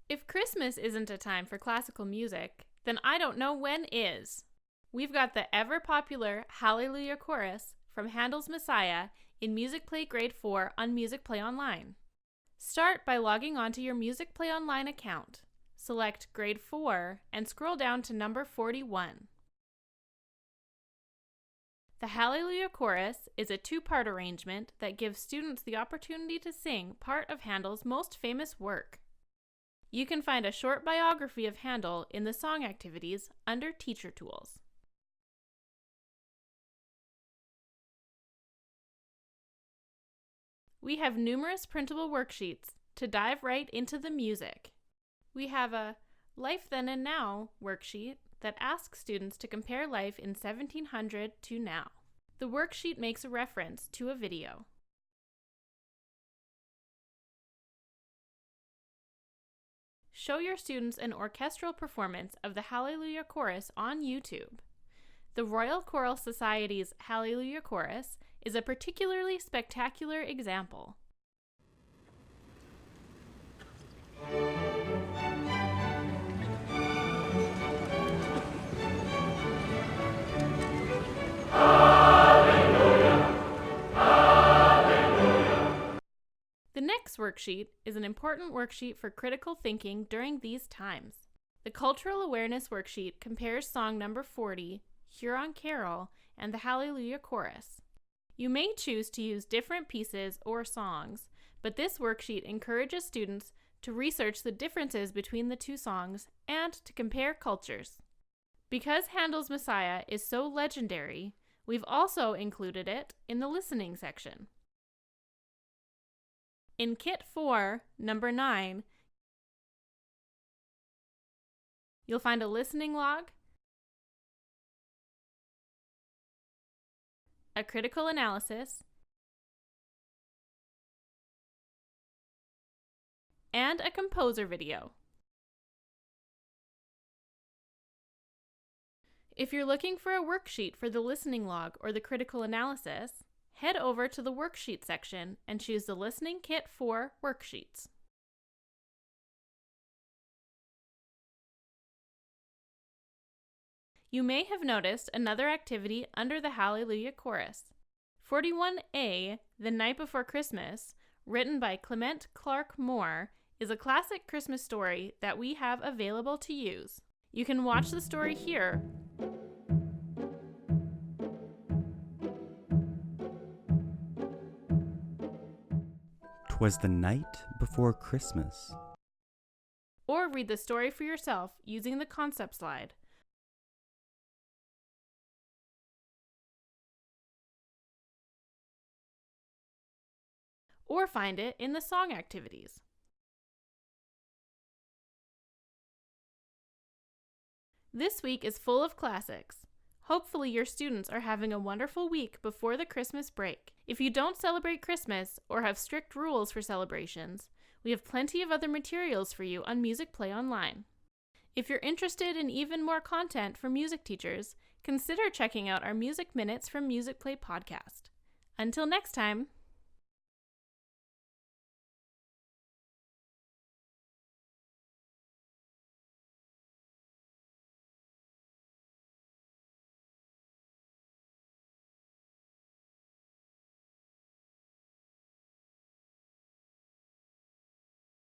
If Christmas isn't a time for classical music, then I don't know when is. We've got the ever-popular Hallelujah Chorus from Handel's Messiah in Musicplay Grade 4 on MusicplayOnline. Start by logging onto your MusicplayOnline account. Select Grade 4 and scroll down to number 41. The Hallelujah Chorus is a two-part arrangement that gives students the opportunity to sing part of Handel's most famous work. You can find a short biography of Handel in the song activities under Teacher Tools. We have numerous printable worksheets to dive right into the music. We have a Life Then and Now worksheet that asks students to compare life in 1700 to now. The worksheet makes a reference to a video. Show your students an orchestral performance of the Hallelujah Chorus on YouTube. The Royal Choral Society's Hallelujah Chorus is a particularly spectacular example. The next worksheet is an important worksheet for critical thinking during these times. The Cultural Awareness Worksheet compares song number 40, Huron Carol, and the Hallelujah Chorus. You may choose to use different pieces or songs, but this worksheet encourages students to research the differences between the two songs and to compare cultures. Because Handel's Messiah is so legendary, we've also included it in the listening section. In Kit 4, number 9, you'll find a listening log, a critical analysis, and a composer video. If you're looking for a worksheet for the listening log or the critical analysis, head over to the Worksheet section and choose the Listening Kit 4 worksheets. You may have noticed another activity under the Hallelujah Chorus. 41A, The Night Before Christmas, written by Clement Clarke Moore, is a classic Christmas story that we have available to use. You can watch the story here, "'Twas the night before Christmas." or read the story for yourself using the concept slide. Or find it in the song activities. This week is full of classics. Hopefully your students are having a wonderful week before the Christmas break. If you don't celebrate Christmas or have strict rules for celebrations, we have plenty of other materials for you on MusicplayOnline. If you're interested in even more content for music teachers, consider checking out our Music Minutes from Musicplay podcast. Until next time.